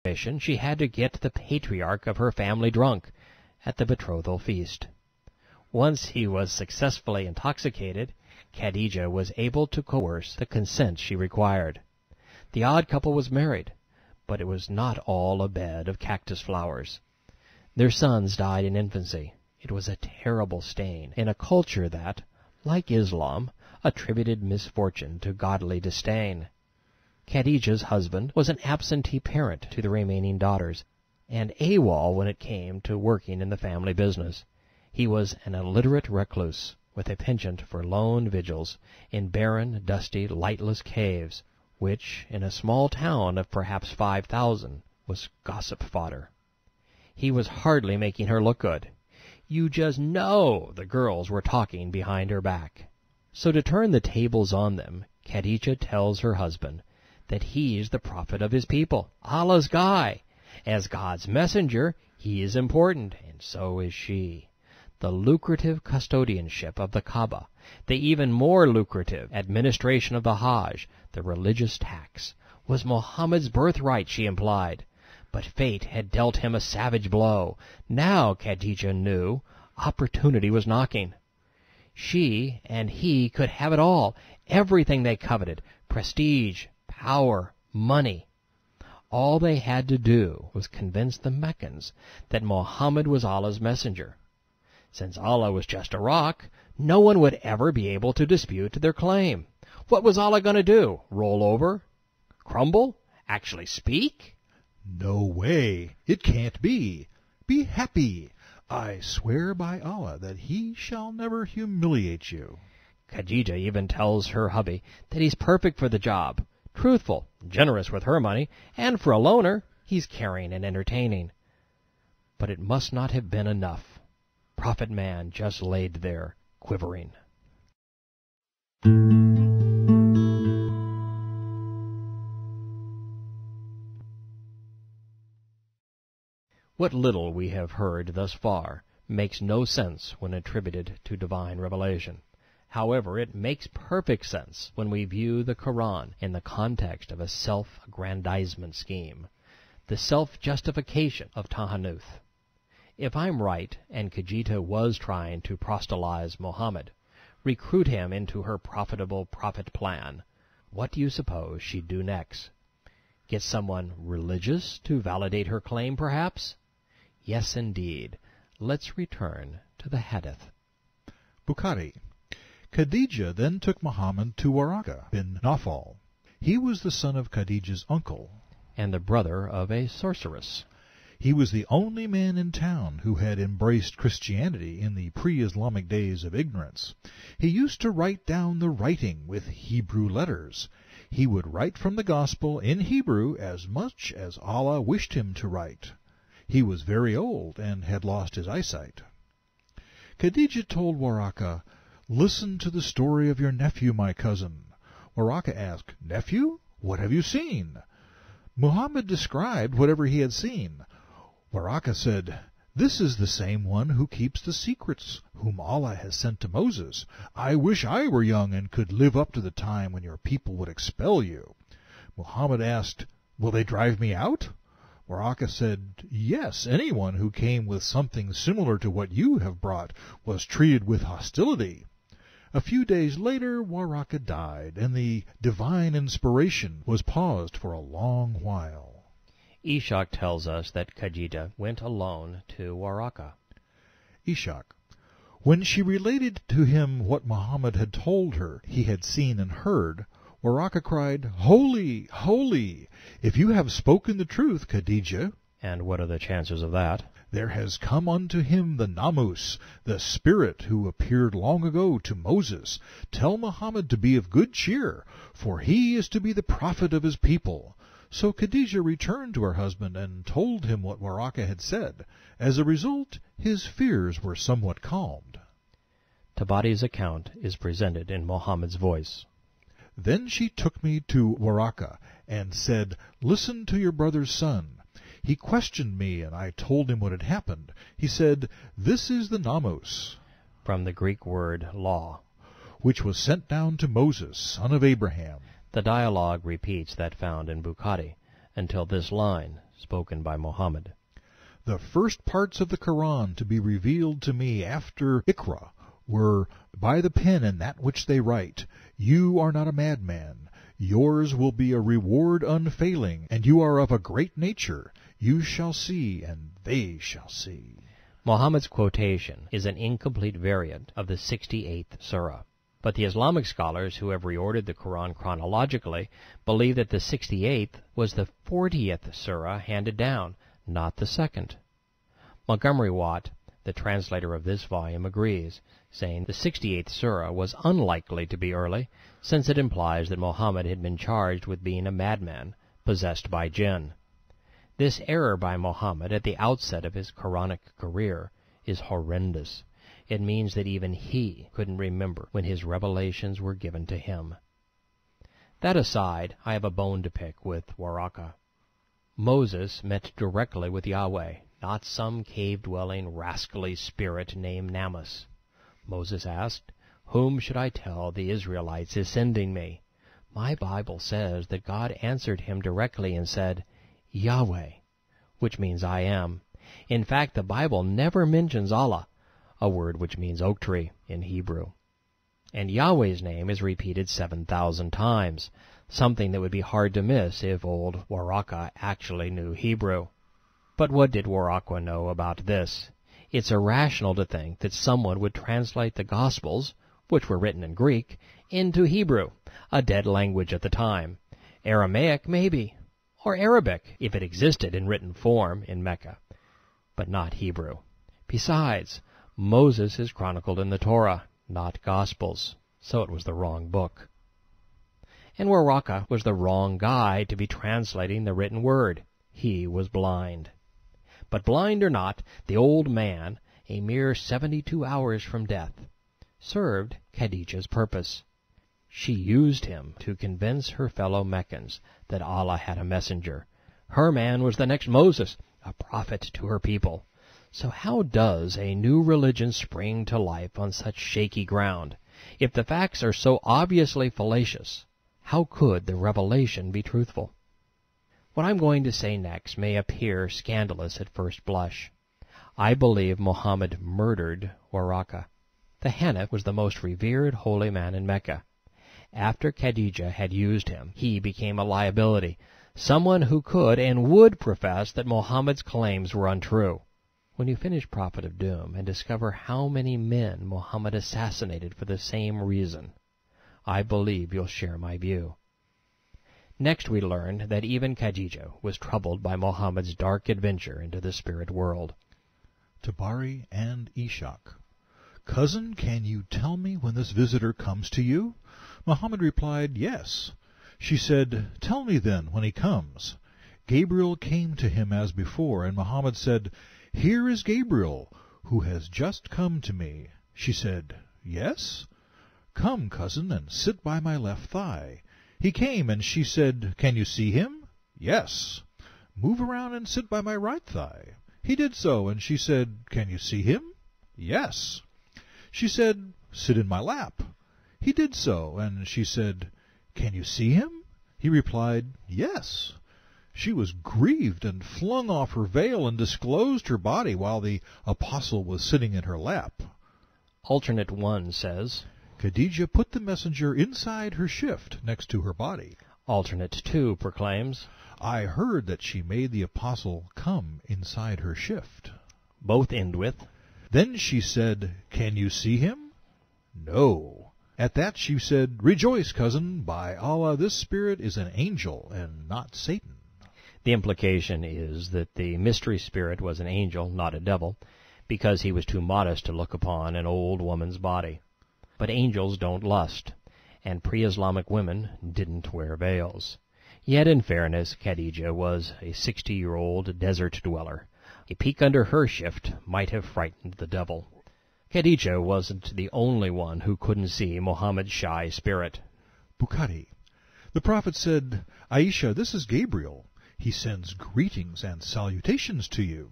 she had to get the patriarch of her family drunk at the betrothal feast. Once he was successfully intoxicated, Khadijah was able to coerce the consent she required. The odd couple was married, but it was not all a bed of cactus flowers. Their sons died in infancy. It was a terrible stain in a culture that, like Islam, attributed misfortune to godly disdain. Khadijah's husband was an absentee parent to the remaining daughters, and AWOL when it came to working in the family business. He was an illiterate recluse, with a penchant for lone vigils in barren, dusty, lightless caves, which, in a small town of perhaps 5,000, was gossip fodder. He was hardly making her look good. You just know the girls were talking behind her back. So to turn the tables on them, Khadijah tells her husband that he's the prophet of his people, Allah's guy. As God's messenger, he is important, and so is she. The lucrative custodianship of the Kaaba, the even more lucrative administration of the Hajj, the religious tax, was Muhammad's birthright, she implied. But fate had dealt him a savage blow. Now, Khadijah knew, opportunity was knocking. She and he could have it all, everything they coveted, prestige, power, money. All they had to do was convince the Meccans that Muhammad was Allah's messenger. Since Allah was just a rock, no one would ever be able to dispute their claim. What was Allah going to do? Roll over? Crumble? Actually speak? No way. It can't be. Be happy. I swear by Allah that he shall never humiliate you. Khadijah even tells her hubby that he's perfect for the job. Truthful, generous with her money, and for a loner, he's caring and entertaining. But it must not have been enough. Prophet man just laid there, quivering. What little we have heard thus far makes no sense when attributed to divine revelation. However, it makes perfect sense when we view the Quran in the context of a self-aggrandizement scheme, the self-justification of Tahanuth. If I'm right, and Khadijah was trying to proselytize Muhammad, recruit him into her profitable prophet plan, what do you suppose she'd do next? Get someone religious to validate her claim, perhaps? Yes, indeed. Let's return to the hadith. Bukhari. Khadijah then took Muhammad to Waraka bin Nawfal. He was the son of Khadijah's uncle, and the brother of a sorceress. He was the only man in town who had embraced Christianity in the pre-Islamic days of ignorance. He used to write down the writing with Hebrew letters. He would write from the gospel in Hebrew as much as Allah wished him to write. He was very old and had lost his eyesight. Khadijah told Waraka, "Listen to the story of your nephew, my cousin." Waraka asked, "Nephew? What have you seen?" Muhammad described whatever he had seen. Waraka said, "This is the same one who keeps the secrets, whom Allah has sent to Moses. I wish I were young and could live up to the time when your people would expel you." Muhammad asked, "Will they drive me out?" Waraka said, "Yes, anyone who came with something similar to what you have brought was treated with hostility." A few days later, Waraka died, and the divine inspiration was paused for a long while. Ishaq tells us that Khadijah went alone to Waraka. Ishaq. When she related to him what Muhammad had told her he had seen and heard, Waraka cried, "Holy, holy! If you have spoken the truth, Khadijah." And what are the chances of that? "There has come unto him the Namus, the Spirit who appeared long ago to Moses. Tell Muhammad to be of good cheer, for he is to be the prophet of his people." So Khadijah returned to her husband and told him what Waraka had said. As a result, his fears were somewhat calmed. Tabari's account is presented in Muhammad's voice. Then she took me to Waraka and said, "Listen to your brother's son." He questioned me, and I told him what had happened. He said, "This is the Namus," from the Greek word law, "which was sent down to Moses, son of Abraham." The dialogue repeats that found in Bukhari until this line, spoken by Muhammad. The first parts of the Quran to be revealed to me after Iqra were, by the pen and that which they write, you are not a madman. Yours will be a reward unfailing, and you are of a great nature. You shall see, and they shall see. Muhammad's quotation is an incomplete variant of the 68th surah. But the Islamic scholars who have reordered the Quran chronologically believe that the 68th was the 40th surah handed down, not the second. Montgomery Watt, the translator of this volume, agrees, saying the 68th surah was unlikely to be early, since it implies that Muhammad had been charged with being a madman, possessed by jinn. This error by Muhammad at the outset of his Quranic career is horrendous. It means that even he couldn't remember when his revelations were given to him. That aside, I have a bone to pick with Waraka. Moses met directly with Yahweh, not some cave-dwelling, rascally spirit named Namus. Moses asked, "Whom should I tell the Israelites is sending me?" My Bible says that God answered him directly and said, "Yahweh," which means I am. In fact, the Bible never mentions Allah, a word which means oak tree in Hebrew. And Yahweh's name is repeated 7,000 times, something that would be hard to miss if old Waraka actually knew Hebrew. But what did Waraka know about this? It's irrational to think that someone would translate the Gospels, which were written in Greek, into Hebrew, a dead language at the time. Aramaic, maybe, or Arabic, if it existed in written form in Mecca, but not Hebrew. Besides, Moses is chronicled in the Torah, not Gospels, so it was the wrong book. And Waraka was the wrong guy to be translating the written word. He was blind. But blind or not, the old man, a mere 72 hours from death, served Khadijah's purpose. She used him to convince her fellow Meccans that Allah had a messenger. Her man was the next Moses, a prophet to her people. So how does a new religion spring to life on such shaky ground? If the facts are so obviously fallacious, how could the revelation be truthful? What I'm going to say next may appear scandalous at first blush. I believe Muhammad murdered Waraka. The Hanif was the most revered holy man in Mecca. After Khadijah had used him, he became a liability, someone who could and would profess that Muhammad's claims were untrue. When you finish Prophet of Doom and discover how many men Muhammad assassinated for the same reason, I believe you'll share my view. Next we learned that even Khadijah was troubled by Muhammad's dark adventure into the spirit world. Tabari and Ishaq. Cousin, can you tell me when this visitor comes to you? Muhammad replied, yes. She said, tell me then when he comes. Gabriel came to him as before, and Muhammad said, here is Gabriel, who has just come to me. She said, yes? Come, cousin, and sit by my left thigh. He came, and she said, can you see him? Yes. Move around and sit by my right thigh. He did so, and she said, can you see him? Yes. She said, sit in my lap. He did so, and she said, can you see him? He replied, yes. She was grieved and flung off her veil and disclosed her body while the apostle was sitting in her lap. Alternate 1 says, Khadijah put the messenger inside her shift next to her body. Alternate 2 proclaims, I heard that she made the apostle come inside her shift. Both end with, then she said, can you see him? No. At that she said, rejoice, cousin, by Allah, this spirit is an angel and not Satan. The implication is that the mystery spirit was an angel, not a devil, because he was too modest to look upon an old woman's body. But angels don't lust, and pre-Islamic women didn't wear veils. Yet, in fairness, Khadijah was a 60-year-old desert dweller. A peek under her shift might have frightened the devil. Khadijah wasn't the only one who couldn't see Muhammad's shy spirit. Bukhari. The prophet said, Aisha, this is Gabriel. He sends greetings and salutations to you.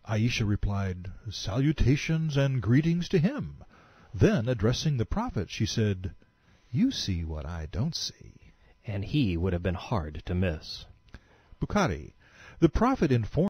Aisha replied, salutations and greetings to him. Then, addressing the prophet, she said, you see what I don't see. And he would have been hard to miss. Bukhari. The prophet informed